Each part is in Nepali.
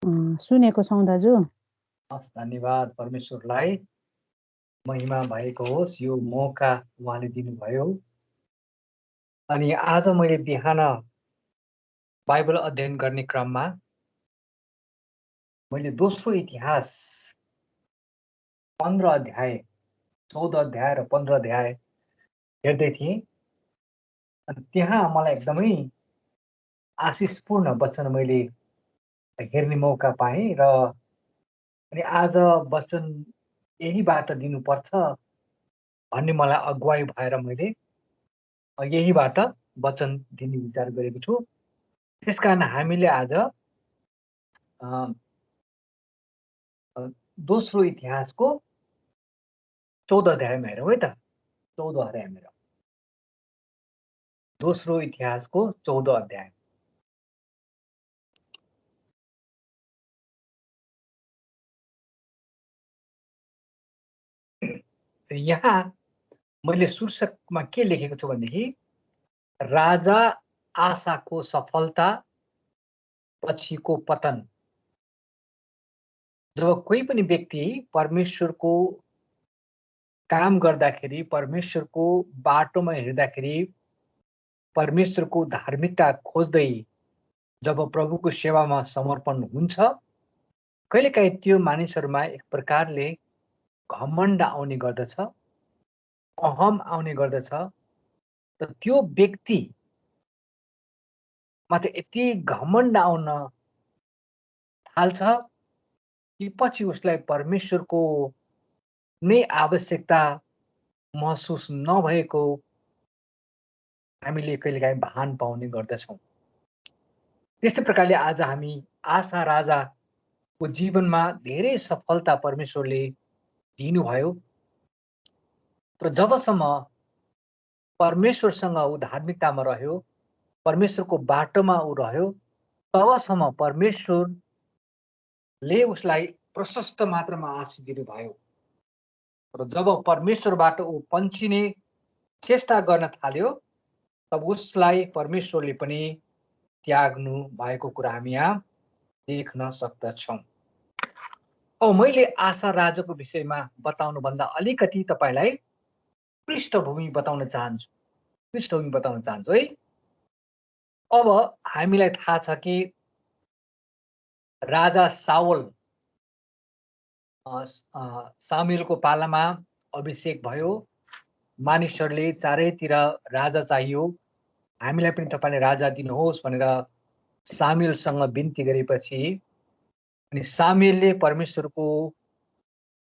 सुनेको छौँ दाजु। हस्, धन्यवाद परमेश्वरलाई महिमा भएको होस्। यो मौका उहाँले दिनुभयो। अनि आज मैले बिहान बाइबल अध्ययन गर्ने क्रममा मैले दोस्रो इतिहास 15 अध्याय, 14 अध्याय र 15 अध्याय हेर्दै थिएँ। अनि त्यहाँ मलाई एकदमै आशिषपूर्ण वचन मैले हेर्ने मौका पाएँ र अनि आज वचन यहीबाट दिनुपर्छ भन्ने मलाई अगुवाई भएर मैले यहीबाट वचन दिने विचार गरेको छु। त्यसकारण हामीले आज दोस्रो इतिहासको 14 अध्यायमा हेरौँ है त। 14 अध्यायमा हेरौँ। दोस्रो इतिहासको 14 अध्याय। यहाँ मैले शीर्षकमा के लेखेको छु भनेदेखि राजा आशाको सफलता पछिको पतन। जब कोही पनि व्यक्ति परमेश्वरको काम गर्दाखेरि, परमेश्वरको बाटोमा हिँड्दाखेरि, परमेश्वरको धार्मिकता खोज्दै जब प्रभुको सेवामा समर्पण हुन्छ, कहिलेकाहीँ त्यो मानिसहरूमा एक प्रकारले घमण्ड आउने गर्दछ, अहम आउने गर्दछ। र त्यो व्यक्तिमा चाहिँ यति घमण्ड आउन थाल्छ कि पछि उसलाई परमेश्वरको नै आवश्यकता महसुस नभएको हामीले कहिलेकाहीँ भान पाउने गर्दछौँ। त्यस्तै प्रकारले आज हामी आशा राजाको जीवनमा धेरै सफलता परमेश्वरले दिनुभयो। र जबसम्म परमेश्वरसँग ऊ धार्मिकतामा रह्यो, परमेश्वरको बाटोमा ऊ रह्यो, तबसम्म परमेश्वरले उसलाई प्रशस्त मात्रामा आशिष दिनुभयो। र जब परमेश्वरबाट ऊ पन्छिने चेष्टा गर्न थाल्यो, तब उसलाई परमेश्वरले पनि त्याग्नु भएको कुरा हामी यहाँ देख्न सक्दछौँ। अब मैले आशा राजाको विषयमा बताउनुभन्दा अलिकति तपाईलाई पृष्ठभूमि बताउन चाहन्छु है। अब हामीलाई थाहा छ कि राजा साउल सामुएलको पालामा अभिषेक भयो। मानिसहरूले चारैतिर राजा चाहियो, हामीलाई पनि तपाईँले राजा दिनुहोस् भनेर सामुएलसँग बिन्ती गरेपछि अनि सामुएलले परमेश्वरको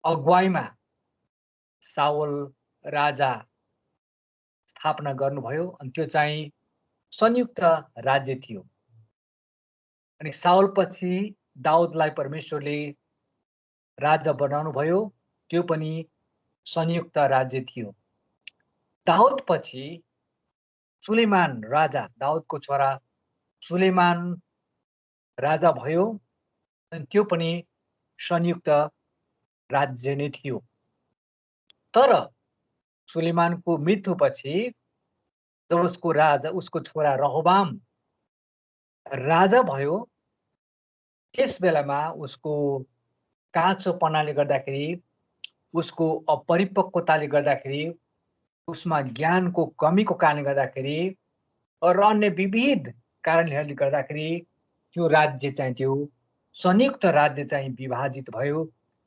अगुवाईमा साउल राजा स्थापना गर्नुभयो। अनि त्यो चाहिँ संयुक्त राज्य थियो। अनि साउल पछि दाउदलाई परमेश्वरले राजा बनाउनु भयो, त्यो पनि संयुक्त राज्य थियो। दाउद पछि सुलेमान राजा, दाउदको छोरा सुलेमान राजा भयो, अनि त्यो पनि संयुक्त राज्य नै थियो। तर सुलेमानको मृत्युपछि जब उसको छोरा रहोबाम राजा भयो, त्यस बेलामा उसको काँचोपनाले गर्दाखेरि, उसको अपरिपक्वताले गर्दाखेरि, उसमा ज्ञानको कमीको कारणले गर्दाखेरि र अन्य विविध कारणहरूले गर्दाखेरि त्यो राज्य चाहिँ, त्यो संयुक्त राज्य चाहिँ विभाजित भयो।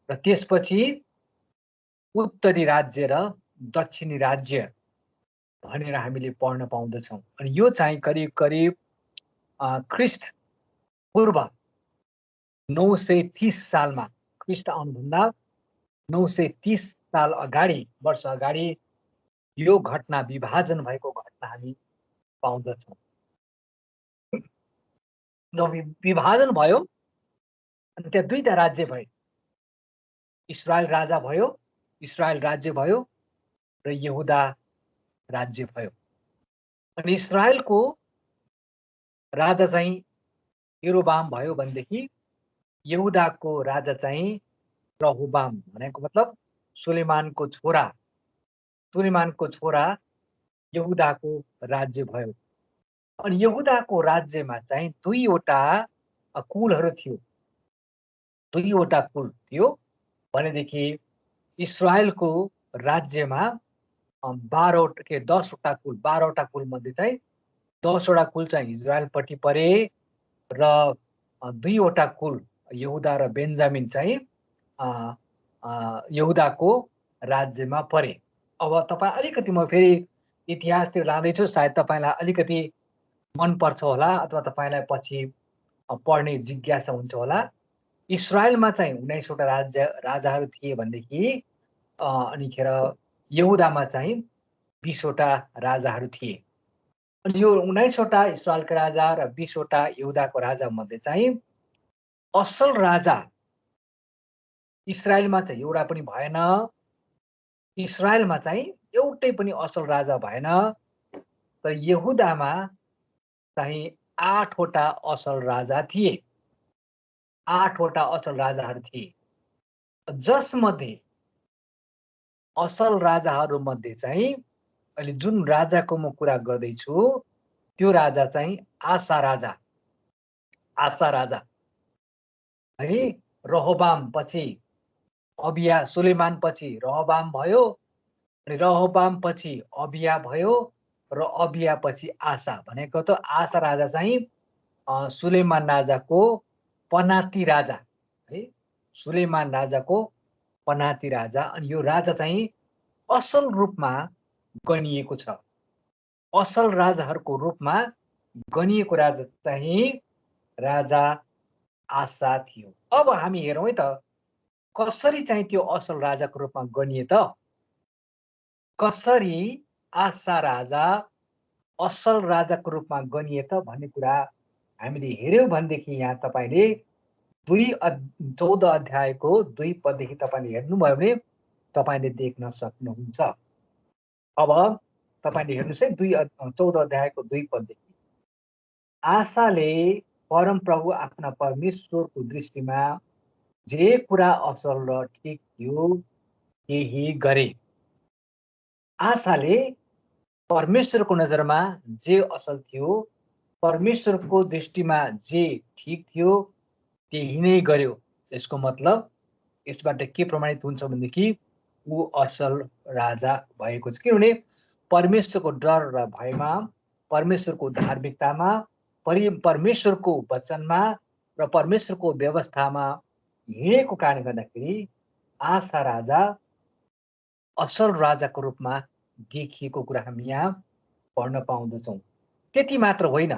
र त्यसपछि उत्तरी राज्य र दक्षिणी राज्य भनेर हामीले पढ्न पाउँदछौँ। अनि यो चाहिँ करिब करिब ख्रिस्ट पूर्व 930 सालमा, ख्रिस्ट आउनुभन्दा 930 साल अगाडि, वर्ष अगाडि यो घटना, विभाजन भएको घटना हामी पाउँदछौँ। जब विभाजन भयो अनि त्यहाँ दुईटा राज्य भए, इस्रायल राज्य भयो र यहुदा राज्य भयो। अनि इस्रायलको राजा चाहिँ यरोबाम भयो भनेदेखि यहुदाको राजा चाहिँ रहोबाम, भनेको मतलब सुलेमानको छोरा यहुदाको राज्य भयो। अनि यहुदाको राज्यमा चाहिँ दुईवटा कुलहरू थियो। दुईवटा कुल थियो भनेदेखि इस्रायलको राज्यमा 10वटा कुल 12वटा कुल मध्ये चाहिँ 10वटा कुल चाहिँ इजरायलपट्टि परे र 2वटा कुल यहुदा र बेन्जामिन चाहिँ यहुदाको राज्यमा परे। अब तपाईँ अलिकति म फेरि इतिहासतिर लाँदैछु, सायद तपाईँलाई अलिकति मन पर्छ होला अथवा तपाईँलाई पछि पढ्ने जिज्ञासा हुन्छ होला। इस्रायलमा चाहिँ 19वटा राजाहरू थिए भनेदेखि अनिखेर यहुदामा चाहिँ 20वटा राजाहरू थिए। अनि यो 19वटा इस्रायलका राजा र 20वटा यहुदाको राजा मध्ये चाहिँ असल राजा इस्रायलमा चाहिँ एउटा पनि भएन। इस्रायलमा चाहिँ एउटै पनि असल राजा भएन। तर यहुदामा चाहिँ 8वटा असल राजा थिए। 8वटा असल राजाहरू थिए, जसमध्ये असल राजाहरू मध्ये चाहिँ अहिले जुन राजाको म कुरा गर्दैछु त्यो राजा चाहिँ आसा राजा। आसा राजा है। रहोबाम पछि अबिया, सुलेमान पछि रहोबाम भयो, अनि रहोबाम पछि अबिया भयो र अबिया पछि आसा। भनेको त आसा राजा चाहिँ सुलेमान राजाको पनाती राजा है। सुलेमान राजाको पनाती राजा। अनि यो राजा चाहिँ असल रूपमा गनिएको छ। असल राजाहरूको रूपमा गनिएको राजा चाहिँ राजा आसा थियो। अब हामी हेरौँ है त कसरी चाहिँ त्यो असल राजाको रूपमा गनिए त। कसरी आसा राजा असल राजाको रूपमा गनिए त भन्ने कुरा हामीले हेर्यौँ भनेदेखि यहाँ तपाईँले 14 अध्यायको 2 पददेखि तपाईँले हेर्नुभयो भने तपाईँले देख्न सक्नुहुन्छ। अब तपाईँले हेर्नुहोस् है 14 अध्यायको 2 पददेखि। आशाले परमप्रभु आफ्ना परमेश्वरको दृष्टिमा जे कुरा असल र ठिक थियो त्यही गरे। आशाले परमेश्वरको नजरमा जे असल थियो, परमेश्वरको दृष्टिमा जे ठिक थियो त्यही नै गर्यो। यसको मतलब यसबाट के प्रमाणित हुन्छ भनेदेखि ऊ असल राजा भएको छ। किनभने परमेश्वरको डर र भयमा, परमेश्वरको धार्मिकतामा, परमेश्वरको वचनमा र परमेश्वरको व्यवस्थामा हिँडेको कारणले गर्दाखेरि आसा राजा असल राजाको रूपमा देखिएको कुरा हामी यहाँ पढ्न पाउँदछौँ। त्यति मात्र होइन,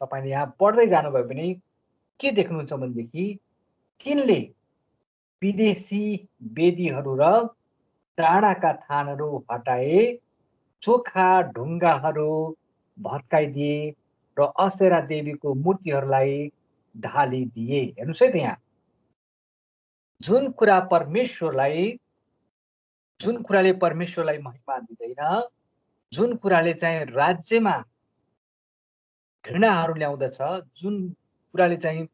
तपाईँले यहाँ पढ्दै जानुभयो भने के देख्नुहुन्छ भनेदेखि तिनले विदेशी वेदीहरू र डाँडाका थानहरू हटाए, चोखा ढुङ्गाहरू भत्काइदिए र असेरा देवीको मूर्तिहरूलाई ढालिदिए। हेर्नुहोस् है त यहाँ जुन कुराले परमेश्वरलाई महिमा दिँदैन, जुन कुराले चाहिँ राज्यमा घृणाहरू ल्याउँदछ, जुन कुराले चाहिँ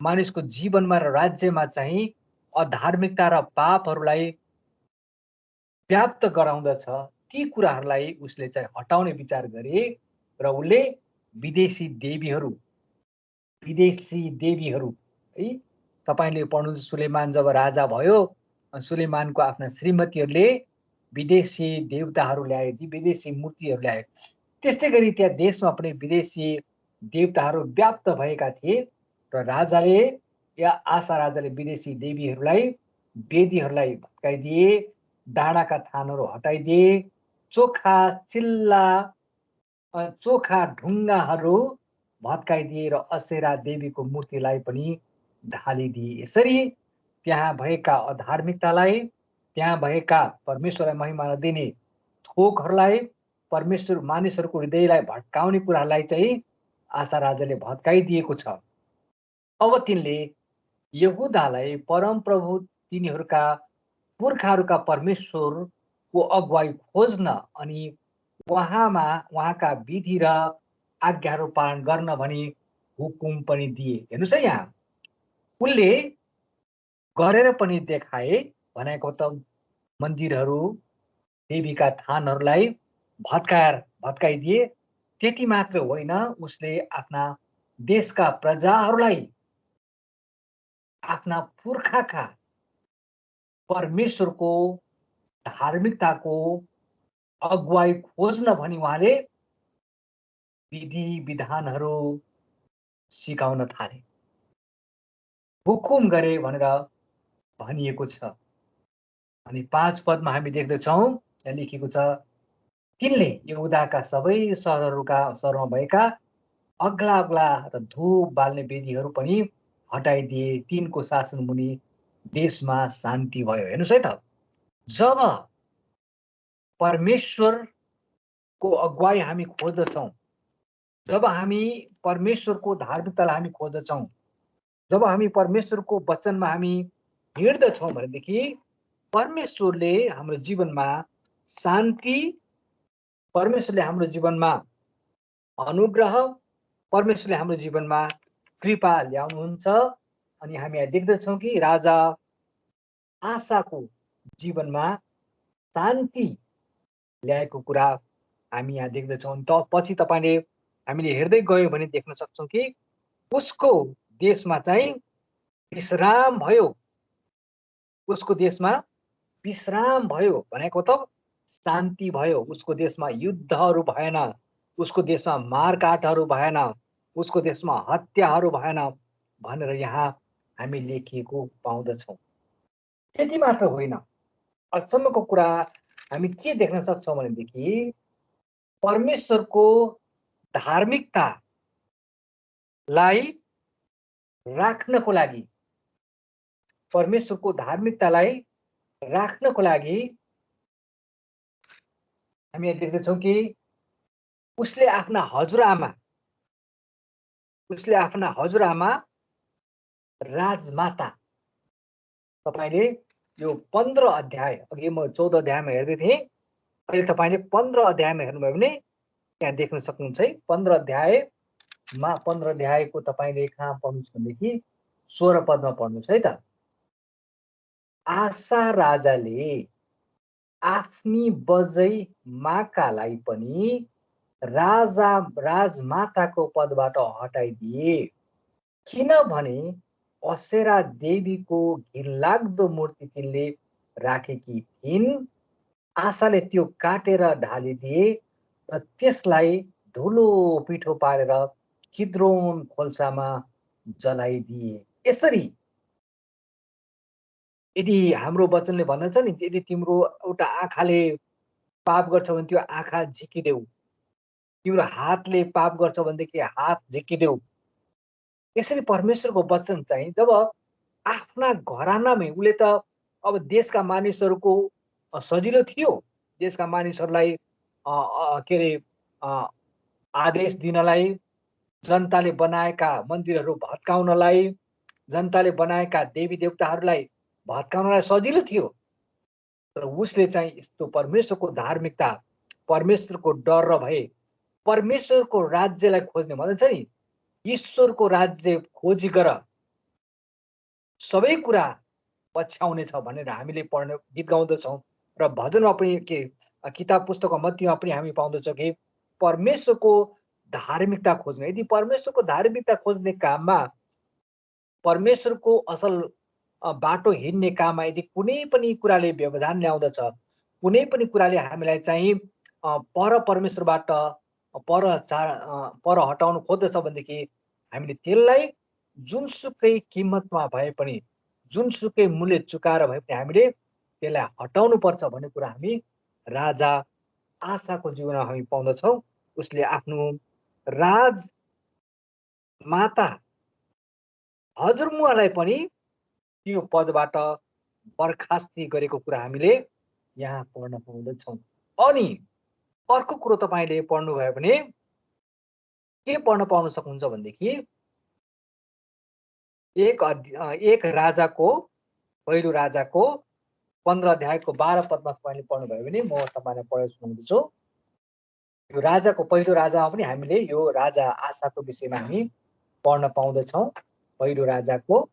मानिसको जीवनमा र राज्यमा चाहिँ अधार्मिकता र पापहरूलाई व्याप्त गराउँदछ, ती कुराहरूलाई उसले चाहिँ हटाउने विचार गरे र उसले विदेशी देवीहरू है। तपाईँले पढ्नु, सुलेमान जब राजा भयो, सुलेमानको आफ्ना श्रीमतीहरूले विदेशी देवताहरू ल्याए, विदेशी मूर्तिहरू ल्याए। त्यस्तै गरी त्यहाँ देशमा पनि विदेशी देवताहरू व्याप्त भएका थिए र राजाले या आशा राजाले विदेशी देवीहरूलाई, वेदीहरूलाई भत्काइदिए, डाँडाका थानहरू हटाइदिए, चोखा ढुङ्गाहरू भत्काइदिए र असेरा देवीको मूर्तिलाई पनि ढालिदिए। यसरी त्यहाँ भएका अधार्मिकतालाई, त्यहाँ भएका परमेश्वरलाई महिमा नदिने थोकहरूलाई, परमेश्वर मानिसहरूको हृदयलाई भट्काउने कुराहरूलाई चाहिँ आशा राजाले भत्काइदिएको छ। अब तिनले यहुदालाई परमप्रभु तिनीहरूका पुर्खाहरूका परमेश्वरको अगुवाई खोज्न अनि उहाँका विधि र आज्ञाहरू पालन गर्न भनी हुकुम पनि दिए। हेर्नुहोस् है यहाँ उनले गरेर पनि देखाए भनेको त मन्दिरहरू, देवीका थानहरूलाई भत्काइदिए। त्यति मात्र होइन, उसले आफ्ना देशका प्रजाहरूलाई आफ्ना पुर्खाका परमेश्वरको धार्मिकताको अगुवाई खोज्न भनी उहाँले विधि विधानहरू सिकाउन थाले, हुकुम गरे भनेर भनिएको छ। अनि 5 पदमा हामी देख्दछौँ यहाँ लेखिएको छ, तिनले यहुदाका सबै सहरमा भएका अग्ला अग्ला र धूप बाल्ने वेदीहरू पनि हटाइदिए, तिनको शासन मुनि देशमा शान्ति भयो। हेर्नुहोस् है त, जब परमेश्वरको अगुवाई हामी खोज्दछौँ, जब हामी परमेश्वरको धार्मिकतालाई हामी खोज्दछौँ, जब हामी परमेश्वरको वचनमा हामी हिँड्दछौँ भनेदेखि परमेश्वरले हाम्रो जीवनमा शान्ति, परमेश्वरले हाम्रो जीवनमा अनुग्रह, परमेश्वरले हाम्रो जीवनमा कृपा ल्याउनुहुन्छ। अनि हामी यहाँ देख्दछौँ कि राजा आशाको जीवनमा शान्ति ल्याएको कुरा हामी यहाँ देख्दछौँ। पछि तपाईँले हामीले हेर्दै गयो भने देख्न सक्छौँ कि उसको देशमा चाहिँ विश्राम भयो, उसको देशमा विश्राम भयो भनेको त शान्ति भयो। उसको देशमा युद्धहरू भएन, उसको देशमा मारकाटहरू भएन, उसको देशमा हत्याहरू भएन भनेर यहाँ हामी लेखिएको पाउँदछौँ। त्यति मात्र होइन, अचम्मको कुरा हामी के देख्न सक्छौँ भनेदेखि परमेश्वरको धार्मिकतालाई राख्नको लागि, परमेश्वरको धार्मिकतालाई राख्नको लागि हामी देख्दछौँ कि उसले आफ्ना हजुरआमा राजमाता, तपाईँले यो 15 अध्याय, अघि म 14 अध्यायमा हेर्दै थिएँ, अहिले तपाईँले 15 अध्यायमा हेर्नुभयो भने त्यहाँ देख्न सक्नुहुन्छ है। 15 अध्यायको तपाईँले कहाँ पढ्नुहोस् भनेदेखि 16 पदमा पढ्नुहोस् है त। आशा राजाले आफ्नी बजै माकालाई पनि राजमाताको पदबाट हटाइदिए, किनभने असेरा देवीको घिनलाग्दो मूर्ति तिनले राखेकी थिइन्। आशाले त्यो काटेर ढालिदिए र त्यसलाई धुलो पिठो पारेर किद्रोन खोल्सामा जलाइदिए। यसरी यदि हाम्रो वचनले भन्दछ नि, यदि तिम्रो एउटा आँखाले पाप गर्छ भने त्यो आँखा झिकिदेऊ, तिम्रो हातले पाप गर्छ भनेदेखि हात झिकिदेऊ। यसरी परमेश्वरको वचन चाहिँ जब आफ्ना घरानामै, उसले त अब देशका मानिसहरूको सजिलो थियो, देशका मानिसहरूलाई के अरे आदेश दिनलाई, जनताले बनाएका मन्दिरहरू भत्काउनलाई, जनताले बनाएका देवी देवताहरूलाई भत्काउनलाई सजिलो थियो। तर उसले चाहिँ यस्तो परमेश्वरको धार्मिकता, परमेश्वरको डर र भए, परमेश्वरको राज्यलाई खोज्ने भन्छ नि, ईश्वरको राज्य खोजी गर, सबै कुरा पछ्याउनेछ भनेर हामीले पढ्ने गीत गाउँदछौँ र भजनमा पनि के किताब पुस्तकको मध्येमा पनि हामी पाउँदछौँ कि परमेश्वरको धार्मिकता खोज्ने, यदि परमेश्वरको धार्मिकता खोज्ने काममा, परमेश्वरको असल बाटो हिँड्ने काममा यदि कुनै पनि कुराले व्यवधान ल्याउँदछ, कुनै पनि कुराले हामीलाई चाहिँ पर परमेश्वरबाट पर हटाउनु खोज्दछ भनेदेखि हामीले त्यसलाई जुनसुकै किम्मतमा भए पनि, जुनसुकै मूल्य चुकाएर भए पनि हामीले त्यसलाई हटाउनु पर्छ भन्ने कुरा हामी राजा आशाको जीवनमा हामी पाउँदछौँ। उसले आफ्नो राजमाता हजुरमुवालाई पनि त्यो पदबाट बर्खास्ती गरेको कुरा हामीले यहाँ पढ्न पाउँदछौँ। अनि अर्को कुरो तपाईँले पढ्नुभयो भने के पढ्न पाउन सक्नुहुन्छ भनेदेखि एक राजाको, पहिलो राजाको 15 अध्यायको 12 पदमा तपाईँले पढ्नुभयो भने म तपाईँलाई पढेर सुनाउँदैछु। यो राजाको, पहिलो राजामा पनि हामीले यो राजा आशाको विषयमा हामी पढ्न पाउँदछौँ। पहिलो राजाको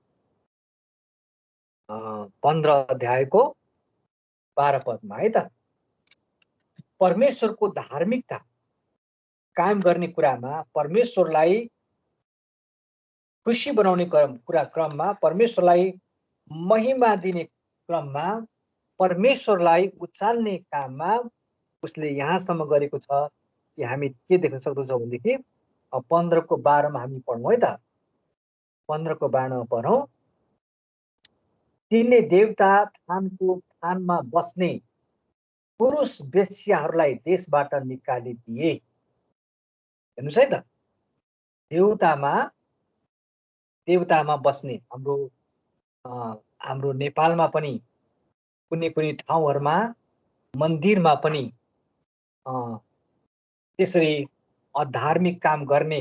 15 अध्यायको 12 पदमा है त। परमेश्वरको धार्मिकता कायम गर्ने कुरामा परमेश्वरलाई खुसी बनाउने क्रममा, परमेश्वरलाई महिमा दिने क्रममा, परमेश्वरलाई उचाल्ने काममा उसले यहाँसम्म गरेको छ कि हामी के देख्न सक्दछौँ भनेदेखि 15को 12मा हामी पढौँ है त। 15को 12मा पढौँ। तिनले देवता थानमा बस्ने पुरुष वेश्याहरूलाई देशबाट निकालिदिए। हेर्नुहोस् है त, देवतामा बस्ने हाम्रो नेपालमा पनि कुनै कुनै ठाउँहरूमा मन्दिरमा पनि त्यसरी अधार्मिक काम गर्ने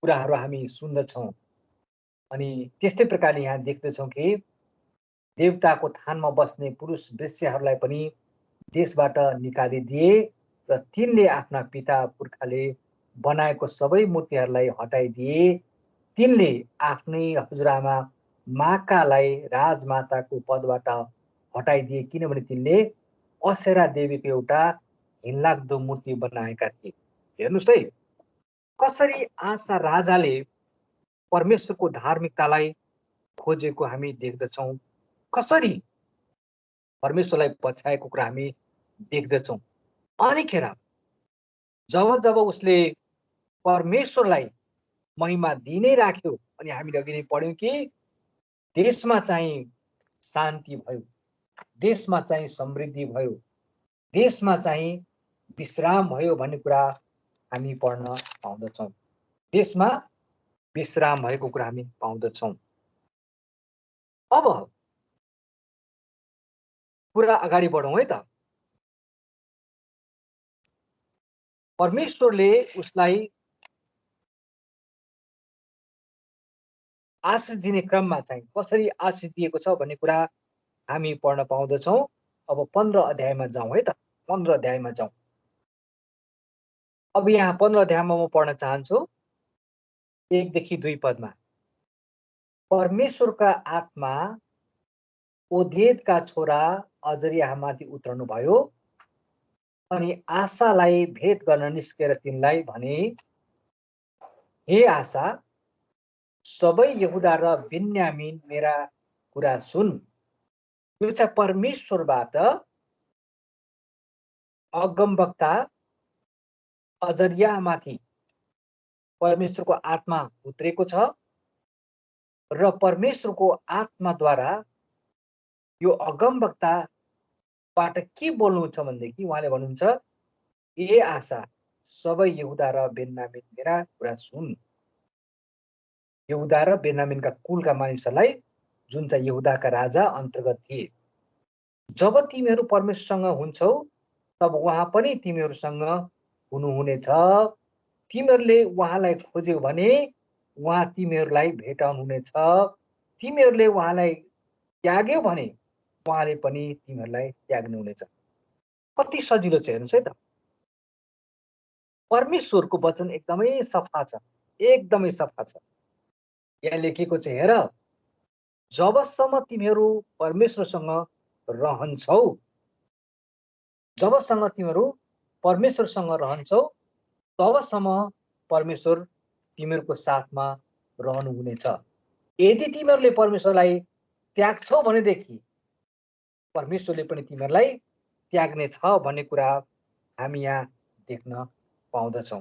कुराहरू हामी सुन्दछौँ। अनि त्यस्तै प्रकारले यहाँ देख्दछौँ कि देवताको थानमा बस्ने पुरुष वेश्याहरूलाई पनि देशबाट निकालिदिए र तिनले आफ्ना पिता पुर्खाले बनाएको सबै मूर्तिहरूलाई हटाइदिए। तिनले आफ्नै हजुरआमा माकालाई राजमाताको पदबाट हटाइदिए, किनभने तिनले असेरा देवीको एउटा घिनलाग्दो मूर्ति बनाएका थिए। हेर्नुहोस् है, कसरी आशा राजाले परमेश्वरको धार्मिकतालाई खोजेको हामी देख्दछौँ, कसरी परमेश्वरलाई पछ्याएको कुरा हामी देख्दछौँ। अनिखेर जब उसले परमेश्वरलाई महिमा दिनै राख्यो, अनि हामीले अघि नै पढ्यौँ कि देशमा चाहिँ शान्ति भयो, देशमा चाहिँ समृद्धि भयो, देशमा चाहिँ विश्राम भयो भन्ने कुरा हामी पढ्न पाउँदछौँ। देशमा विश्राम भएको कुरा हामी पाउँदछौँ। अब कुरा अगाडि बढौँ है त। परमेश्वरले उसलाई आशिष दिने क्रममा चाहिँ कसरी आशिष दिएको छ भन्ने कुरा हामी पढ्न पाउँदछौँ। अब 15 अध्यायमा जाउँ है त, 15 अध्यायमा जाउँ। अब यहाँ 15 अध्यायमा म पढ्न चाहन्छु 1 देखि 2 पदमा। परमेश्वरका आत्मा ओदेदका छोरा अजरियामाथि उत्रनु भयो, अनि आशालाई भेट गर्न निस्केर तिनलाई भने, हे आशा, सबै यहुदा र बिन्यामिन मेरा कुरा सुन। यो चाहिँ परमेश्वरबाट अगमवक्ता अजरियामाथि परमेश्वरको आत्मा उत्रेको छ र परमेश्वरको आत्माद्वारा यो अगमवक्ताबाट के बोल्नुहुन्छ भनेदेखि उहाँले भन्नुहुन्छ, ए आशा, सबै यहुदा र बेन्यामिन मेरा कुरा सुन। यहुदा र बेन्यामिनका कुलका मानिसहरूलाई, जुन चाहिँ यहुदाका राजा अन्तर्गत थिए, जब तिमीहरू परमेश्वरसँग हुन्छौ तब उहाँ पनि तिमीहरूसँग हुनुहुनेछ। तिमीहरूले उहाँलाई खोज्यौ भने उहाँ तिमीहरूलाई भेटाउनुहुनेछ। तिमीहरूले उहाँलाई त्याग्यौ भने उहाँले पनि तिमीहरूलाई त्याग्नुहुनेछ। कति सजिलो छ, हेर्नुहोस् है त। परमेश्वरको वचन एकदमै सफा छ, एकदमै सफा छ। यहाँ लेखिएको छ, हेर, जबसम्म तिमीहरू परमेश्वरसँग रहन्छौ, जबसम्म तिमीहरू परमेश्वरसँग रहन्छौ, तबसम्म परमेश्वर तिमीहरूको साथमा रहनुहुनेछ। यदि तिमीहरूले परमेश्वरलाई त्याग्छौ भनेदेखि परमेश्वरले पनि तिमीहरूलाई त्याग्ने छ भन्ने कुरा हामी यहाँ देख्न पाउँदछौँ।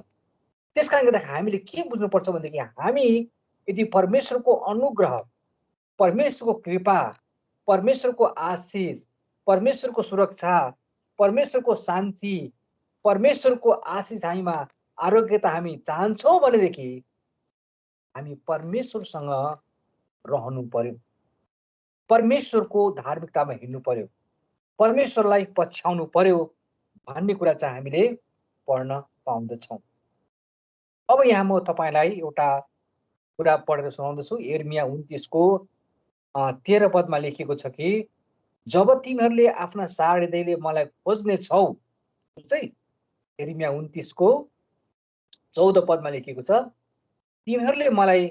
त्यस कारणले गर्दा हामीले के बुझ्नुपर्छ भनेदेखि हामी यदि परमेश्वरको अनुग्रह, परमेश्वरको कृपा, परमेश्वरको आशिष, परमेश्वरको सुरक्षा, परमेश्वरको शान्ति, परमेश्वरको आशिष हामीमा, आरोग्यता हामी चाहन्छौँ भनेदेखि हामी परमेश्वरसँग रहनु पर्यो, परमेश्वरको धार्मिकतामा हिँड्नु पर्यो, परमेश्वरलाई पछ्याउनु पर्यो भन्ने कुरा चाहिँ हामीले पढ्न पाउँदछौँ। अब यहाँ म तपाईँलाई एउटा कुरा पढेर सुनाउँदछु। यिर्मया 29को 13 पदमा लेखिएको छ कि जब तिमीहरूले आफ्ना साहृदयले मलाई खोज्ने छौ, चाहिँ यिर्मया 29को 14 पदमा लेखिएको छ, तिमीहरूले मलाई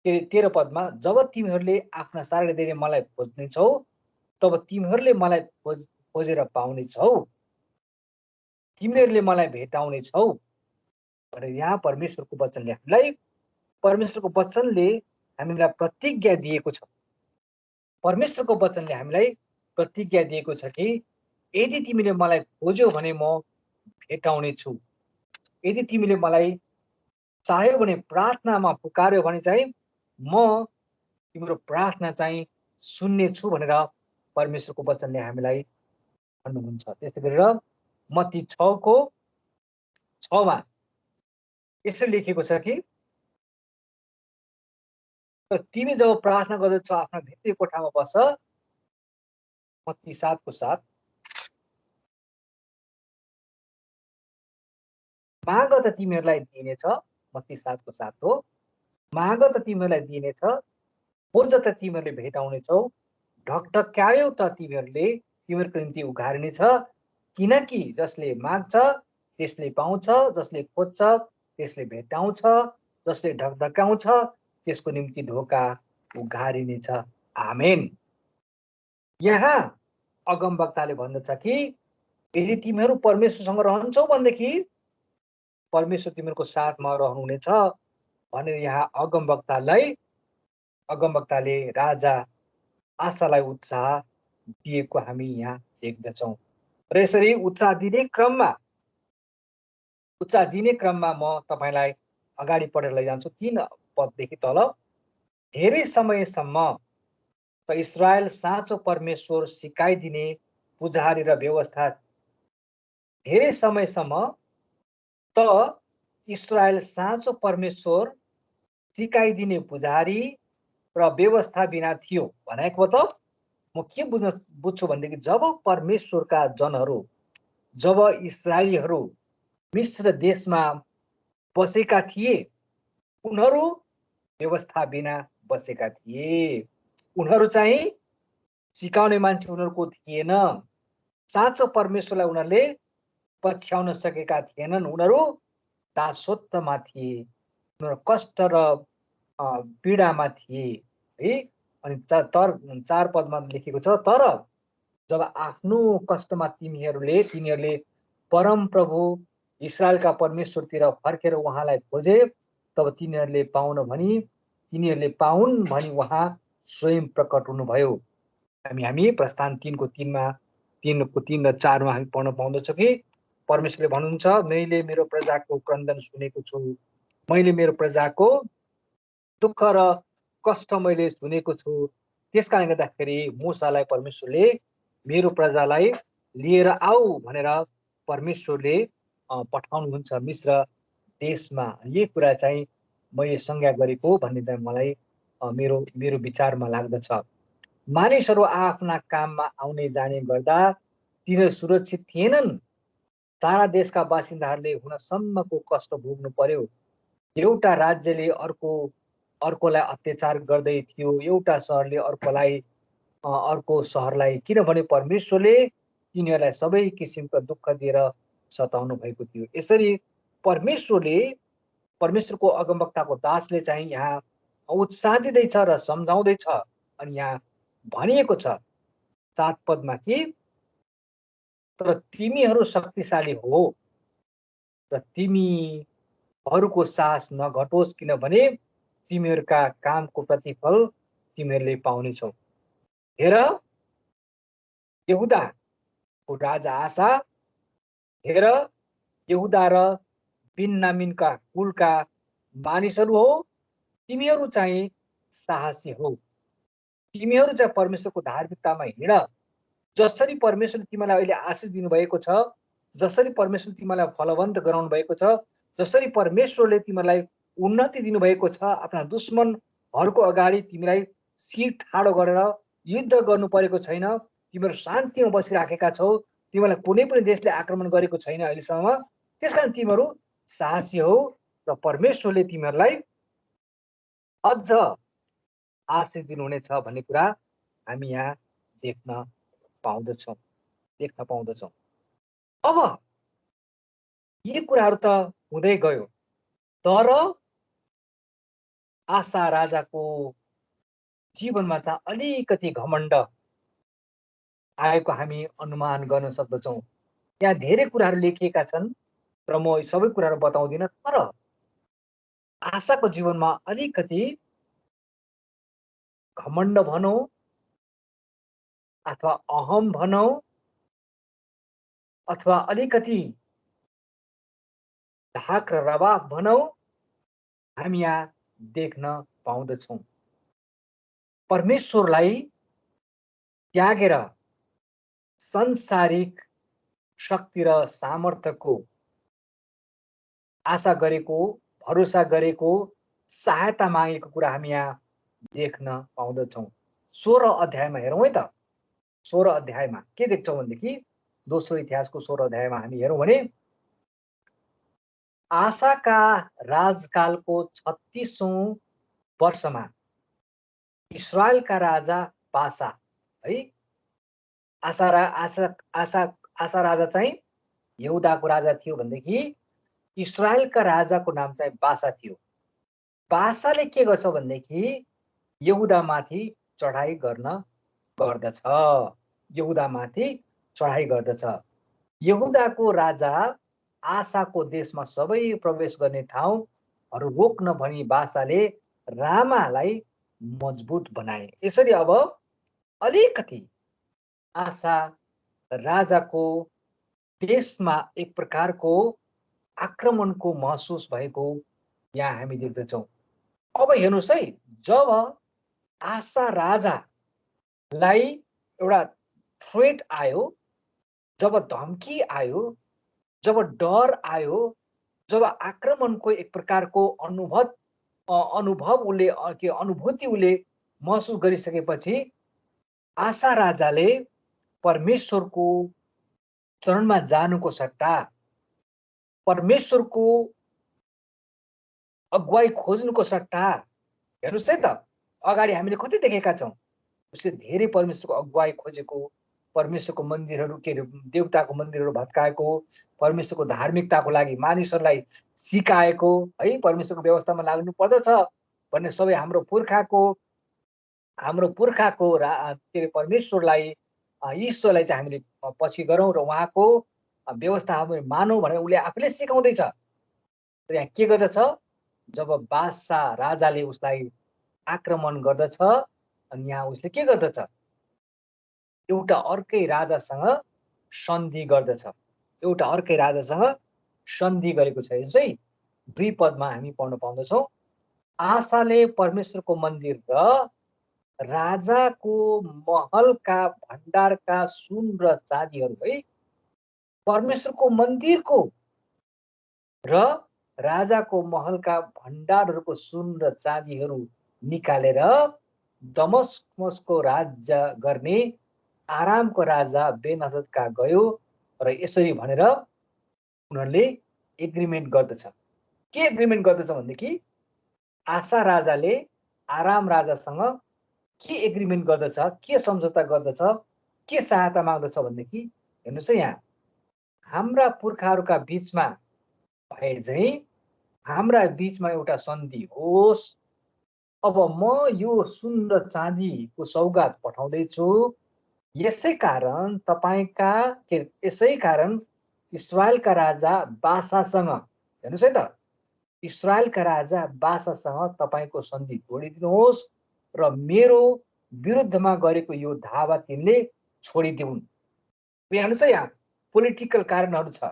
13 पदमा, जब तिमीहरूले आफ्ना साहृदयले मलाई खोज्ने छौ तब तिमीहरूले मलाई खोजेर पाउने छौ, तिमीहरूले मलाई भेटाउने छौ भनेर यहाँ परमेश्वरको वचनले हामीलाई, परमेश्वरको वचनले हामीलाई प्रतिज्ञा दिएको छ। परमेश्वरको वचनले हामीलाई प्रतिज्ञा दिएको छ कि यदि तिमीले मलाई खोज्यौ भने म भेटाउने छु। यदि तिमीले मलाई चाह्यो भने प्रार्थनामा पुकार्यो भने चाहिँ म तिम्रो प्रार्थना चाहिँ सुन्ने छु भनेर परमेश्वरको वचनले हामीलाई भन्नुहुन्छ। त्यसै गरेर मत्ती 6:6 यसरी लेखेको छ कि तिमी जब प्रार्थना गर्दछौ आफ्नो भित्री कोठामा बस। मत्ती 7:7 माग त तिमीहरूलाई दिइनेछ। मत्ती 7:7 हो। माग त तिमीहरूलाई दिइनेछ, खोज त तिमीहरूले भेटाउनेछौ, ढकढक्यायौ त तिमीहरूको निम्ति उघारिनेछ। किनकि जसले माग्छ त्यसले पाउँछ, जसले खोज्छ त्यसले भेटाउँछ, जसले ढकढक्याउँछ त्यसको निम्ति ढोका उघारिनेछ। आमेन। यहाँ अगमवक्ताले भन्दछ कि यदि तिमीहरू परमेश्वरसँग रहन्छौ भनेदेखि परमेश्वर तिमीहरूको साथमा रहनुहुनेछ भनेर यहाँ अगमवक्ताले राजा आशालाई उत्साह दिएको हामी यहाँ देख्दछौँ। र यसरी उत्साह दिने क्रममा म तपाईँलाई अगाडि पढेर लैजान्छु 3 पददेखि तल। धेरै समयसम्म त इस्रायल साँचो परमेश्वर सिकाइदिने पुजारी र व्यवस्था धेरै समयसम्म त इस्रायल साँचो परमेश्वर सिकाइदिने पुजारी र व्यवस्था बिना थियो। भनेको त म के बुझ्छु भनेदेखि जब परमेश्वरका जनहरू, जब इस्राएलीहरू मिस्र देशमा बसेका थिए उनीहरू व्यवस्था बिना बसेका थिए। उनीहरू चाहिँ सिकाउने मान्छे उनीहरूको थिएन। साँचो परमेश्वरलाई उनीहरूले पछ्याउन सकेका थिएनन्। उनीहरू दासत्वमा थिए, उनीहरू कष्ट र पीडामा थिए है। अनि 4 पदमा लेखेको छ, तर जब आफ्नो कष्टमा तिनीहरूले परम प्रभु इस्राएलका परमेश्वरतिर फर्केर उहाँलाई खोजे तब तिनीहरूले पाउन् भनी उहाँ स्वयं प्रकट हुनुभयो। हामी प्रस्थान 3को 3 र 4 हामी पढ्न पाउँदछौँ कि परमेश्वरले भन्नुहुन्छ, मैले मेरो प्रजाको क्रन्दन सुनेको छु, मैले मेरो प्रजाको दुःख र कष्ट मैले सुनेको छु। त्यस कारणले गर्दाखेरि मूसालाई परमेश्वरले मेरो प्रजालाई लिएर आऊ भनेर परमेश्वरले पठाउनुहुन्छ मिस्र देशमा। यही कुरा चाहिँ मैले संज्ञा गरेको भन्ने चाहिँ मलाई मेरो विचारमा लाग्दछ। मानिसहरू आफ्ना काममा आउने जाने गर्दा तिनीहरू सुरक्षित थिएनन्। सारा देशका बासिन्दाहरूले हुनसम्मको कष्ट भोग्नु पर्यो। एउटा राज्यले अर्कोलाई अत्याचार गर्दै थियो, एउटा सहरले अर्को सहरलाई, किनभने परमेश्वरले तिनीहरूलाई सबै किसिमका दुःख दिएर सताउनु भएको थियो। यसरी परमेश्वरको अगमवक्ताको दासले चाहिँ यहाँ उत्साह दिँदैछ र सम्झाउँदैछ। अनि यहाँ भनिएको छ 7 पदमा कि तर तिमीहरू शक्तिशाली हो र तिमीहरूको साहस नघटोस्, किनभने तिमीहरूका कामको प्रतिफल तिमीहरूले पाउनेछौ। हेर, यहुदाको राजा आशा, हेर यहुदा र बिन्यामीनका कुलका मानिसहरू हो, तिमीहरू चाहिँ साहसी हो। तिमीहरू चाहिँ परमेश्वरको धार्मिकतामा हिँड। जसरी परमेश्वरले तिमीलाई अहिले आशिष दिनुभएको छ, जसरी परमेश्वरले तिमीलाई फलवन्त गराउनु भएको छ, जसरी परमेश्वरले तिमीलाई उन्नति दिनुभएको छ, आफ्ना दुश्मनहरूको अगाडि तिमीलाई शिर ठाडो गरेर युद्ध गर्नु परेको छैन, तिमीहरू शान्तिमा बसिराखेका छौ, तिमीलाई कुनै पनि देशले आक्रमण गरेको छैन अहिलेसम्म। त्यसकारण तिमीहरू साहसी हो र परमेश्वरले तिमीहरूलाई अझ आशिष दिनुहुनेछ भन्ने कुरा हामी यहाँ देख्न पाउँदछौँ। अब यी कुराहरू त हुँदै गयो, तर आशा राजाको जीवनमा चाहिँ अलिकति घमण्ड आएको हामी अनुमान गर्न सक्दछौँ। यहाँ धेरै कुराहरू लेखिएका छन् र म सबै कुराहरू बताउँदिनँ, तर आशाको जीवनमा अलिकति घमण्ड भनौँ अथवा अहम भनौँ अथवा अलिकति धाक र रवाफ भनौँ, हामी यहाँ देख्न पाउँदछौँ। परमेश्वरलाई त्यागेर संसारिक शक्ति र सामर्थ्यको आशा गरेको, भरोसा गरेको, सहायता मागेको कुरा हामी यहाँ देख्न पाउँदछौँ। 16 अध्यायमा हेरौँ है त। 16 अध्यायमा के देख्छौँ भनेदेखि दोस्रो इतिहासको 16 अध्यायमा हामी हेरौँ भने आशाका राजकालको 36औं वर्षमा इस्राएलका राजा बासा है, आशा राजा चाहिँ यहुदाको राजा थियो भनेदेखि इस्राएलका राजाको नाम चाहिँ बासा थियो। बासाले के गर्छ भनेदेखि यहुदामाथि चढाइ गर्दछ। यहुदामाथि चढाइ गर्दछ। यहुदाको राजा आशाको देशमा सबै प्रवेश गर्ने ठाउँहरू रोक्न भनी बासाले रामालाई मजबुत बनाए। यसरी अब अलिकति आशा राजाको देशमा एक प्रकारको आक्रमणको महसुस भएको यहाँ हामी देख्दछौँ। अब हेर्नुहोस् है, जब आशा राजालाई एउटा थ्रेट आयो, जब धम्की आयो, जब डर आयो, जब आक्रमणको एक प्रकारको अनुभूति उसले महसुस गरिसकेपछि आशा राजाले परमेश्वरको चरणमा जानुको सट्टा परमेश्वरको अगुवाई खोज्नुको सट्टा, हेर्नुहोस् है त, अगाडि हामीले कति देखेका छौँ, उसले धेरै परमेश्वरको अगुवाई खोजेको, परमेश्वरको मन्दिरहरू के अरे देवताको मन्दिरहरू भत्काएको, परमेश्वरको धार्मिकताको लागि मानिसहरूलाई सिकाएको है, परमेश्वरको व्यवस्थामा लाग्नु पर्दछ भन्ने सबै हाम्रो पुर्खाको के अरे परमेश्वरलाई ईश्वरलाई चाहिँ हामीले पछि गरौँ र उहाँको व्यवस्था हामीले मानौँ भनेर उसले आफूले सिकाउँदैछ। र यहाँ के गर्दछ, जब बादशाह राजाले उसलाई आक्रमण गर्दछ अनि यहाँ उसले के गर्दछ, एउटा अर्कै राजासँग सन्धि गर्दछ। एउटा अर्कै राजासँग सन्धि गरेको छ। यो चाहिँ 2 पदमा हामी पढ्न पाउँदछौँ। आशाले परमेश्वरको मन्दिर र राजाको महलका भण्डारका सुन र चाँदीहरू है, परमेश्वरको मन्दिरको र राजाको महलका भण्डारहरूको सुन र चाँदीहरू निकालेर दमस्कसको राज्य गर्ने आरामको राजा बेनहददका गयो र यसरी भनेर उनीहरूले एग्रिमेन्ट गर्दछ। के एग्रिमेन्ट गर्दछ भनेदेखि आशा राजाले आराम राजासँग के एग्रिमेन्ट गर्दछ, के सम्झौता गर्दछ, के सहायता माग्दछ भनेदेखि हेर्नुहोस् है, यहाँ हाम्रा पुर्खाहरूका बीचमा भए झैँ हाम्रा बीचमा एउटा सन्धि होस्। अब म यो सुन र चाँदीको सौगात पठाउँदैछु, यसै कारण इस्राएलका राजा बासासँग, हेर्नुहोस् है त, इस्राएलका राजा बासासँग तपाईँको सन्धि तोडिदिनुहोस् र मेरो विरुद्धमा गरेको यो धावा तिनले छोडिदेऊन्। हेर्नुहोस् है, यहाँ पोलिटिकल कारणहरू छ।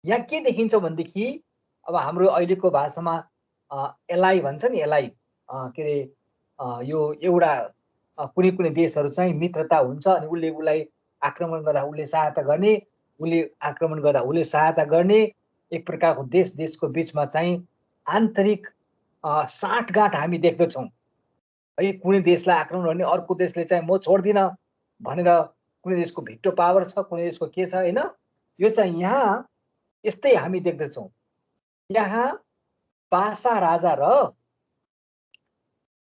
यहाँ के देखिन्छ भनेदेखि अब हाम्रो अहिलेको भाषामा एलाई भन्छ नि, एलाई के अरे यो एउटा कुनै कुनै देशहरू चाहिँ मित्रता हुन्छ अनि उसलाई आक्रमण गर्दा उसले सहायता गर्ने, उसले आक्रमण गर्दा उसले सहायता गर्ने, एक प्रकारको देशको बीचमा चाहिँ आन्तरिक साँठगाँठ हामी देख्दछौँ है। कुनै देशलाई आक्रमण गर्ने अर्को देशले चाहिँ म छोड्दिनँ भनेर, कुनै देशको भिटो पावर छ, कुनै देशको के छ होइन, यो चाहिँ यहाँ यस्तै हामी देख्दछौँ। यहाँ बासा राजा र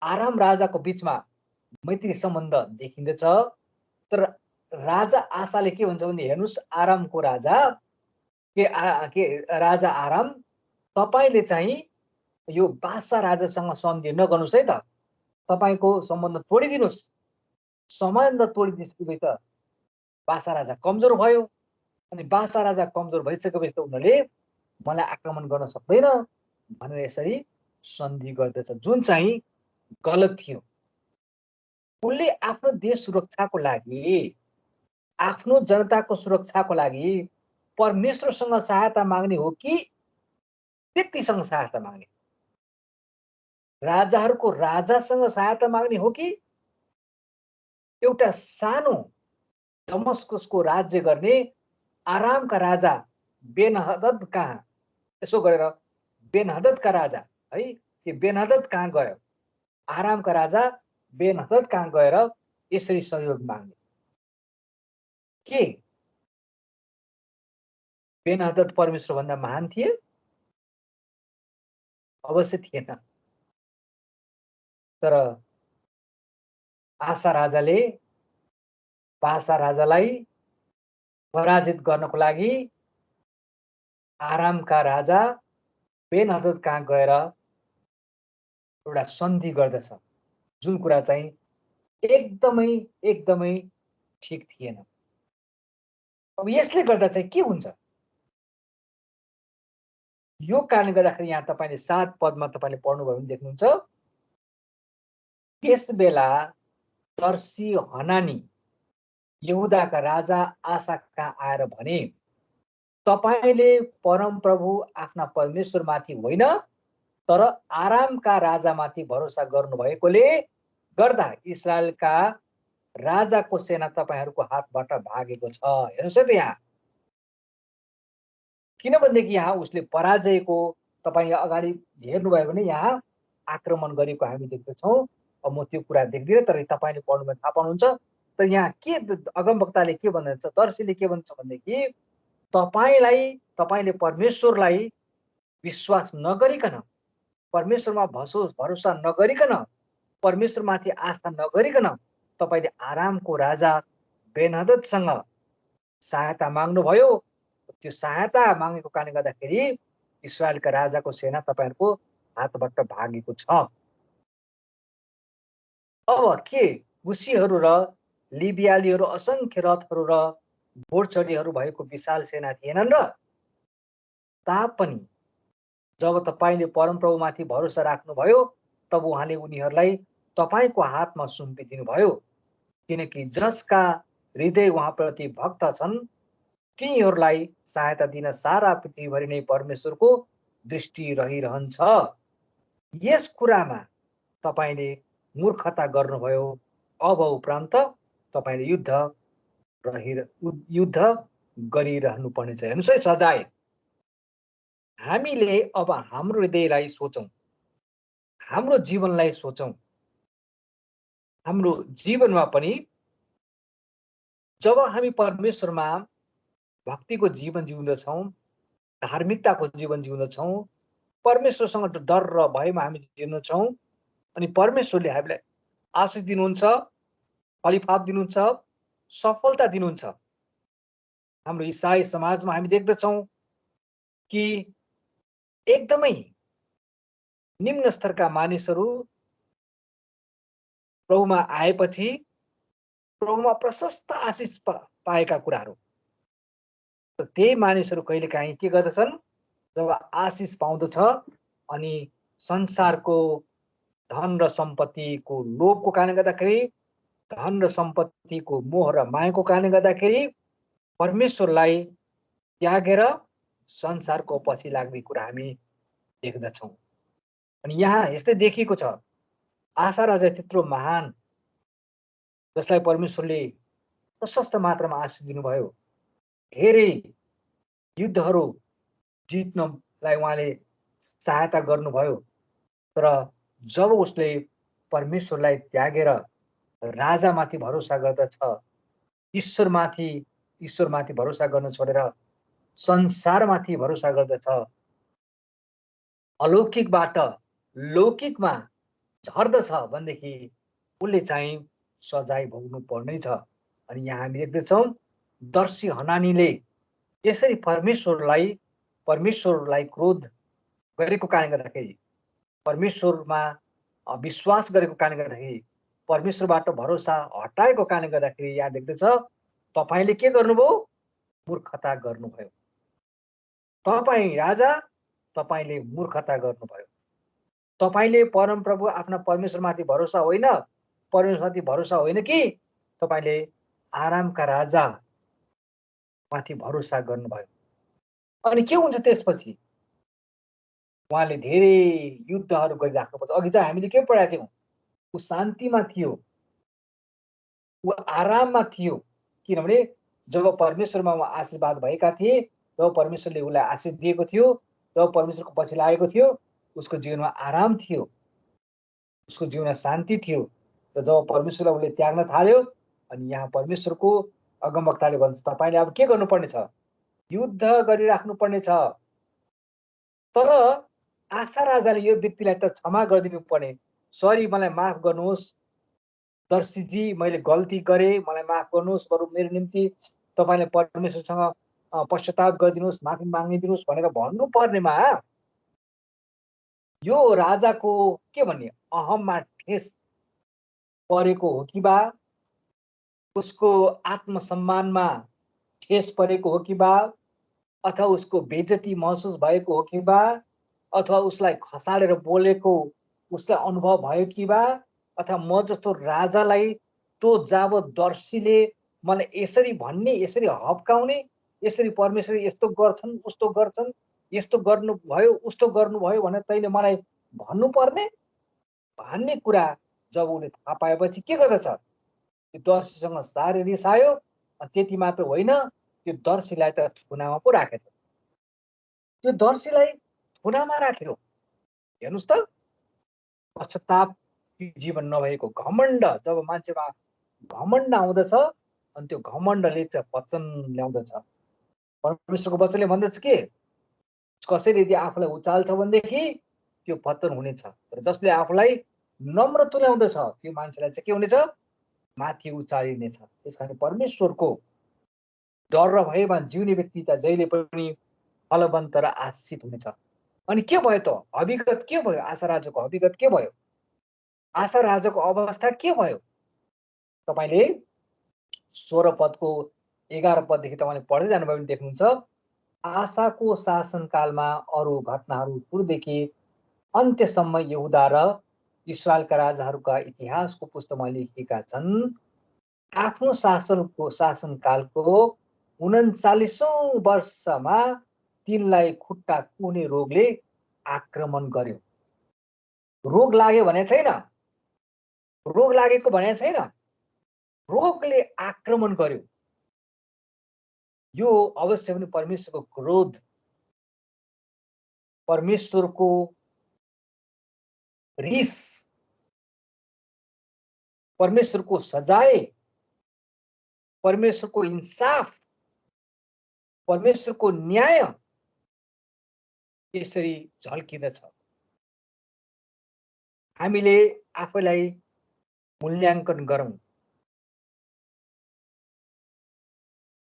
आराम राजाको बीचमा मैत्री सम्बन्ध देखिँदछ। तर राजा आशाले के भन्छ भने, हेर्नुहोस् आरामको राजा राजा आराम, तपाईँले चाहिँ यो बासा राजासँग सन्धि नगर्नुहोस् है त, तपाईँको सम्बन्ध तोडिदिनुहोस्। सम्बन्ध तोडिदिएपछि त बासा राजा कमजोर भयो अनि बासा राजा कमजोर भइसकेपछि त उनीहरूले मलाई आक्रमण गर्न सक्दैन भनेर यसरी सन्धि गर्दछ, जुन चाहिँ गलत थियो। उनले आफ्नो देश सुरक्षाको लागि, आफ्नो जनताको सुरक्षाको लागि परमेश्वरसँग सहायता माग्ने हो कि व्यक्तिसँग सहायता माग्ने, राजाहरूको राजासँग सहायता माग्ने हो कि एउटा सानो दमस्कसको राज्य गर्ने आरामका राजा बेनहदद कहाँ, यसो गरेर बेनहददका राजा है, कि बेनहदद कहाँ गयो, आरामका राजा बेनहदद कहाँ गएर यसरी सहयोग माग्ने। के बेनहदद परमेश्वरभन्दा महान थिए? अवश्य थिएन। तर आशा राजाले बासा राजालाई पराजित गर्नको लागि आरामका राजा बेनहदद कहाँ गएर एउटा सन्धि गर्दछ, जुन कुरा चाहिँ एकदमै एकदमै ठिक थिएन। अब यसले गर्दा चाहिँ के हुन्छ? यो कारणले गर्दाखेरि यहाँ तपाईँले 7 पदमा तपाईँले पढ्नुभयो भने देख्नुहुन्छ, त्यस बेला तर्सी हनानी यहुदाका राजा आसा कहाँ आएर भने, तपाईँले परमप्रभु आफ्ना परमेश्वरमाथि होइन तर आरामका राजामाथि भरोसा गर्नुभएकोले गर्दा इस्राएलका राजाको सेना तपाईँहरूको हातबाट भागेको छ। हेर्नुहोस् है त यहाँ, किनभनेदेखि यहाँ उसले पराजयको, तपाईँ अगाडि हेर्नुभयो भने यहाँ आक्रमण गरेको हामी देख्दछौँ। अब म त्यो कुरा देख्दिनँ, तर तपाईँले पढ्नुभयो थाहा पाउनुहुन्छ। तर यहाँ के अगमवक्ताले के भन्छ, दर्शीले के भन्छ भनेदेखि, तपाईँले परमेश्वरलाई विश्वास नगरिकन, परमेश्वरमा भरोसा नगरिकन, परमेश्वरमाथि आस्था नगरिकन तपाईँले आरामको राजा बेनहददसँग सहायता माग्नुभयो। त्यो सहायता मागेको कारणले गर्दाखेरि इस्राएलका राजाको सेना तपाईँहरूको हातबाट भागेको छ। अब के कुशीहरू र लिबियालीहरू असंख्य रथहरू र घोडचढीहरू भएको विशाल सेना थिएनन् र? तापनि जब तपाईँले परमप्रभुमाथि भरोसा राख्नुभयो तब उहाँले उनीहरूलाई तपाईँको हातमा सुम्पिदिनुभयो, किनकि जसका हृदय उहाँप्रति भक्त छन् तिनीहरूलाई सहायता दिन सारा पृथ्वीभरि नै परमेश्वरको दृष्टि रहिरहन्छ। यस कुरामा तपाईँले मूर्खता गर्नुभयो। अब उपरान्त तपाईँले युद्ध गरिरहनु पर्नेछ। हेर्नुहोस् है, सजाय। हामीले अब हाम्रो हृदयलाई सोचौं, हाम्रो जीवनलाई सोचौं। हाम्रो जीवनमा पनि जब हामी परमेश्वरमा भक्तिको जीवन जिउँदछौँ, धार्मिकताको जीवन जिउँदछौँ, परमेश्वरसँग डर र भयमा हामी जिउँदछौँ, अनि परमेश्वरले हामीलाई आशीष दिनुहुन्छ, फलिफाप दिनुहुन्छ, सफलता दिनुहुन्छ। हाम्रो इसाई समाजमा हामी देख्दछौँ कि एकदमै निम्न स्तरका मानिसहरू प्रभुमा आएपछि प्रभुमा प्रशस्त आशीष पाएका कुराहरू, त्यही मानिसहरू कहिलेकाहीँ के गर्दछन्, जब आशीष पाउँदछ अनि संसारको धन र सम्पत्तिको लोभको कारणले गर्दाखेरि, धन र सम्पत्तिको मोह र मायाको कारणले गर्दाखेरि परमेश्वरलाई त्यागेर संसारको पछि लाग्ने कुरा हामी देख्दछौँ। अनि यहाँ यस्तै देखिएको छ, आशा राजा त्यत्रो महान, जसलाई परमेश्वरले प्रशस्त मात्रामा आशीष दिनुभयो, धेरै युद्धहरू जित्नलाई उहाँले सहायता गर्नुभयो, तर जब उसले परमेश्वरलाई त्यागेर राजामाथि भरोसा गर्दछ, ईश्वरमाथि भरोसा गर्न छोडेर संसारमाथि भरोसा गर्दछ, अलौकिकबाट लौकिकमा झर्दछ भनेदेखि उसले चाहिँ सजाय भोग्नु पर्नै छ। अनि यहाँ हामी देख्दछौँ दर्शी हनानीले यसरी परमेश्वरलाई क्रोध गरेको कारणले गर्दाखेरि, परमेश्वरमा विश्वास गरेको कारणले गर्दाखेरि, परमेश्वरबाट भरोसा हटाएको कारणले गर्दाखेरि यहाँ देख्दछ तपाईँले के गर्नुभयो, मूर्खता गर्नुभयो। तपाईँ राजा, तपाईँले मूर्खता गर्नुभयो। तपाईले परमप्रभु आफ्ना परमेश्वरमाथि भरोसा होइन, परमेश्वरमाथि भरोसा होइन कि तपाईले आरामका राजा माथि भरोसा गर्नुभयो। अनि के हुन्छ त्यसपछि? उहाँले धेरै युद्धहरू गरिराख्नुपर्छ। अघि चाहिँ हामीले के पढाएको थियौँ? ऊ शान्तिमा थियो, ऊ आराममा थियो। किनभने जब परमेश्वरमा उहाँ आशीर्वाद भएका थिए, जब परमेश्वरले उसलाई आशीष दिएको थियो, जब परमेश्वरको पछि लागेको थियो, उसको जीवनमा आराम थियो, उसको जीवनमा शान्ति थियो। र जब परमेश्वरलाई उसले त्याग्न थाल्यो, अनि यहाँ परमेश्वरको अगमवक्ताले भन्छ, तपाईँले अब के गर्नुपर्ने छ? युद्ध गरिराख्नु पर्ने छ। तर आशा राजाले यो व्यक्तिलाई त क्षमा गरिदिनु पर्ने। सरी, मलाई माफ गर्नुहोस् दर्शीजी, मैले गल्ती गरेँ, मलाई माफ गर्नुहोस्, बरु मेरो निम्ति तपाईँले परमेश्वरसँग पश्चाताप गरिदिनुहोस्, माफी मागिदिनुहोस् भनेर भन्नुपर्नेमा यो राजाको के भन्ने अहममा ठेस परेको हो कि बा, उसको आत्मसम्मानमा ठेस परेको हो कि बा, अथवा उसको बेइज्जती महसुस भएको हो कि बा, अथवा उसलाई खसालेर बोलेको उसलाई अनुभव भयो कि बा, अथवा म जस्तो राजालाई त्यो जाब दर्शीले मलाई यसरी भन्ने, यसरी हप्काउने, यसरी परमेश्वरले यस्तो गर्छन्, उस्तो गर्छन्, यस्तो गर्नुभयो, उस्तो गर्नुभयो भनेर तैँले मलाई भन्नुपर्ने भन्ने कुरा जब उसले थाहा पाएपछि के गर्दछ? त्यो दर्शीसँग साह्रै रिसायो। त्यति मात्र होइन, त्यो दर्शीलाई त थुनामा पो राखेछ। त्यो दर्शीलाई थुनामा राख्यो। हेर्नुहोस् त, पश्चाताप जीवन नभएको घमण्ड, जब मान्छेमा घमण्ड आउँदछ अनि त्यो घमण्डले चाहिँ पतन ल्याउँदछ। परमेश्वरको वचनले भन्दछ के? कसैले यदि आफूलाई उचाल्छ भनेदेखि त्यो पतन हुनेछ। र जसले आफूलाई नम्र तुल्याउँदछ त्यो मान्छेलाई चाहिँ के हुनेछ? माथि उचालिनेछ। त्यस कारण परमेश्वरको डर र भयमा जिउने व्यक्ति त जहिले पनि फलवन्त र आशिषित हुनेछ। अनि के भयो त? अभिगत के भयो? आशा राजाको अभिगत के भयो? आशा राजाको अवस्था के भयो? तपाईँले 16 पदको 11 पददेखि तपाईँले पढ्दै जानुभयो भने देख्नुहुन्छ, आशाको शासनकालमा अरू घटनाहरू सुरुदेखि अन्त्यसम्म यहुदा र इस्राएलका राजाहरूका इतिहासको पुस्तकमा लेखिएका छन्। आफ्नो शासनकालको 39औं वर्षमा तिनलाई खुट्टा कुने रोगले आक्रमण गर्यो। रोग लाग्यो भने छैन, रोग लागेको भने छैन, रोगले आक्रमण गर्यो। यो अवश्य पनि परमेश्वरको क्रोध, परमेश्वरको रिस, परमेश्वरको सजाय, परमेश्वरको इन्साफ, परमेश्वरको न्याय यसरी झल्किँदछ। हामीले आफैलाई मूल्याङ्कन गरौँ।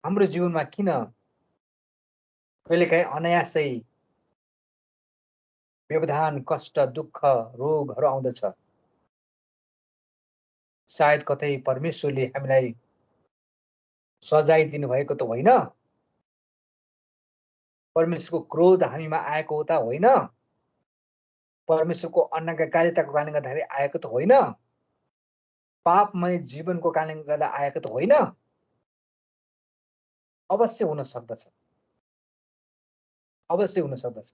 हाम्रो जीवनमा किन कहिलेकाहीँ अनायासै व्यवधान, कष्ट, दुःख, रोगहरू आउँदछ? सायद कतै परमेश्वरले हामीलाई सजाय दिनुभएको त होइन? परमेश्वरको क्रोध हामीमा आएको हो त होइन? परमेश्वरको अनगाकारिताको कारणले गर्दाखेरि आएको त होइन? पापमय जीवनको कारणले गर्दा आएको त होइन? अवश्य हुन सक्दछ, अवश्य हुन सक्दछ।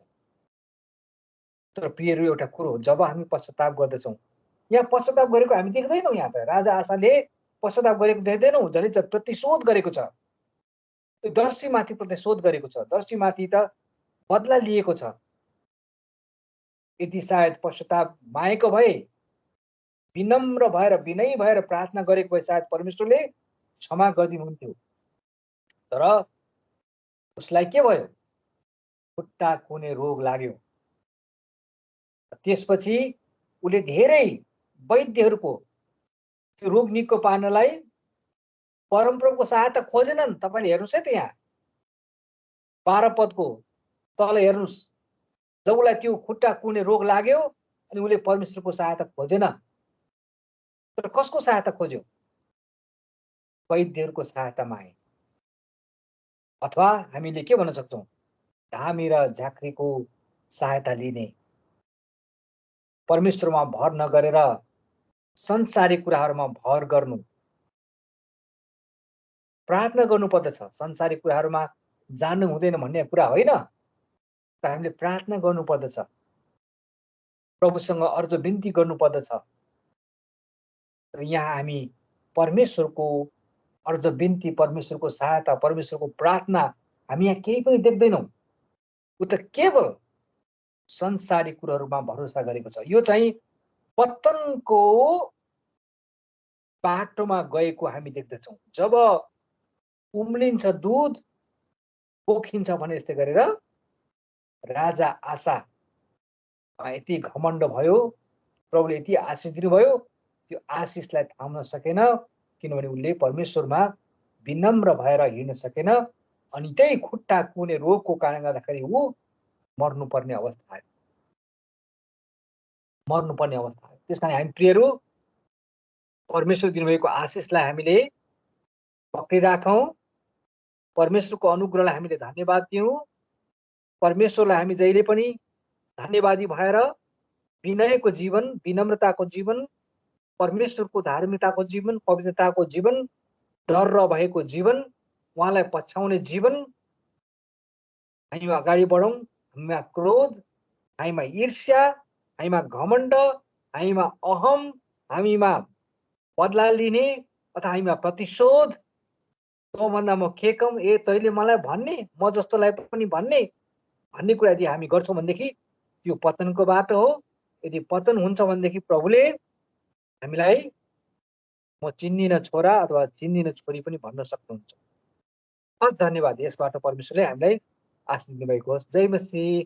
तर प्रियहरू, एउटा कुरो हो, जब हामी पश्चाताप गर्दछौँ, यहाँ पश्चाताप गरेको हामी देख्दैनौँ। यहाँ त राजा आशाले पश्चाताप गरेको देख्दैनौँ, झन् चाहिँ प्रतिशोध गरेको छ। त्यो दर्शीमाथि प्रतिशोध गरेको छ, दर्शीमाथि त बदला लिएको छ। यदि सायद पश्चाताप मागेको भए, विनम्र भएर विनयी भएर प्रार्थना गरेको भए सायद परमेश्वरले क्षमा गरिदिनुहुन्थ्यो। तर उसलाई के भयो? खुट्टा कुने रोग लाग्यो। त्यसपछि उसले धेरै वैद्यहरूको त्यो रोग निको पार्नलाई परमप्रभुको सहायता खोजेनन्। तपाईँले हेर्नुहोस् है त, यहाँ 12 पदको तल हेर्नुहोस्। जब उसलाई त्यो खुट्टा कुने रोग लाग्यो अनि उसले परमेश्वरको सहायता खोजेन। तर कसको सहायता खोज्यो? वैद्यहरूको सहायता मागे। अथवा हामीले के भन्न सक्छौँ? धामी र झाँक्रीको सहायता लिने। परमेश्वरमा भर नगरेर संसारी कुराहरूमा भर गर्नु, प्रार्थना गर्नुपर्दछ। संसारी कुराहरूमा जान्नु हुँदैन भन्ने कुरा होइन, तर हामीले प्रार्थना गर्नुपर्दछ, प्रभुसँग अर्ज बिन्ती गर्नुपर्दछ। र यहाँ हामी परमेश्वरको अर्ज बिन्ती, परमेश्वरको सहायता, परमेश्वरको प्रार्थना हामी यहाँ केही पनि देख्दैनौँ। ऊ त केवल संसारी कुराहरूमा भरोसा गरेको छ। यो चाहिँ पतनको बाटोमा गएको हामी देख्दछौँ। जब उम्लिन्छ दूध, पोखिन्छ भने यस्तै गरेर राजा आशा यति घमण्ड भयो, प्रभुले यति आशिष दिनुभयो, त्यो आशिषलाई थाम्न सकेन, किनभने उसले परमेश्वरमा विनम्र भएर हिँड्न सकेन। अनि त्यही खुट्टा कुने रोगको कारणले गर्दाखेरि ऊ मर्नुपर्ने अवस्था आयो, मर्नुपर्ने अवस्था आयो। त्यस कारण हामी प्रियहरू, परमेश्वर दिनुभएको आशिषलाई हामीले पक्रिराखौँ, परमेश्वरको अनुग्रहलाई हामीले धन्यवाद दिउँ, परमेश्वरलाई हामी जहिले पनि धन्यवादी भएर विनयको जीवन, विनम्रताको जीवन, परमेश्वरको धार्मिकताको जीवन, पवित्रताको जीवन, डर भएको जीवन, उहाँलाई पछ्याउने जीवन हामीमा अगाडि बढौँ। हामीमा क्रोध, हामीमा ईर्ष्या, हामीमा घमण्ड, हामीमा अहम, हामीमा बदला लिने अथवा हामीमा प्रतिशोध, तँभन्दा म के कम, तैँले मलाई भन्ने, म जस्तोलाई पनि भन्ने कुरा यदि हामी गर्छौँ भनेदेखि त्यो पतनको बाटो हो। यदि पतन हुन्छ भनेदेखि प्रभुले हामीलाई म चिन्दिन छोरा अथवा चिन्दिन छोरी पनि भन्न सक्नुहुन्छ। हस्, धन्यवाद। यसबाट परमेश्वरले हामीलाई आशीष दिनुभएको होस्। जय मसीह।